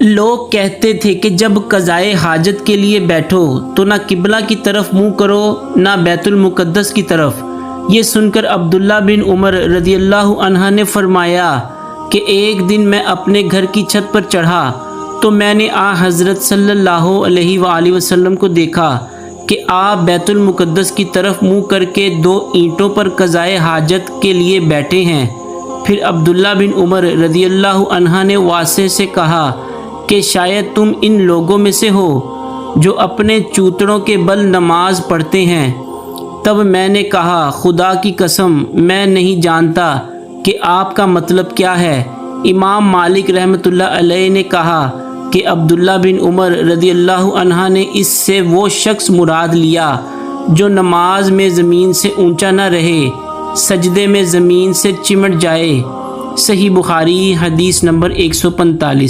لوگ کہتے تھے کہ جب قضائے حاجت کے لیے بیٹھو تو نہ قبلہ کی طرف منہ کرو نہ بیت المقدس کی طرف۔ یہ سن کر عبداللہ بن عمر رضی اللہ عنہ نے فرمایا کہ ایک دن میں اپنے گھر کی چھت پر چڑھا تو میں نے حضرت صلی اللہ علیہ وآلہ وسلم کو دیکھا کہ آپ بیت المقدس کی طرف منہ کر کے 2 اینٹوں پر قضائے حاجت کے لیے بیٹھے ہیں۔ پھر عبداللہ بن عمر رضی اللہ عنہ نے واسع سے کہا کہ شاید تم ان لوگوں میں سے ہو جو اپنے چوتڑوں کے بل نماز پڑھتے ہیں۔ تب میں نے کہا خدا کی قسم میں نہیں جانتا کہ آپ کا مطلب کیا ہے۔ امام مالک رحمۃ اللہ علیہ نے کہا کہ عبداللہ بن عمر رضی اللہ عنہ نے اس سے وہ شخص مراد لیا جو نماز میں زمین سے اونچا نہ رہے، سجدے میں زمین سے چمٹ جائے۔ صحیح بخاری حدیث نمبر 145۔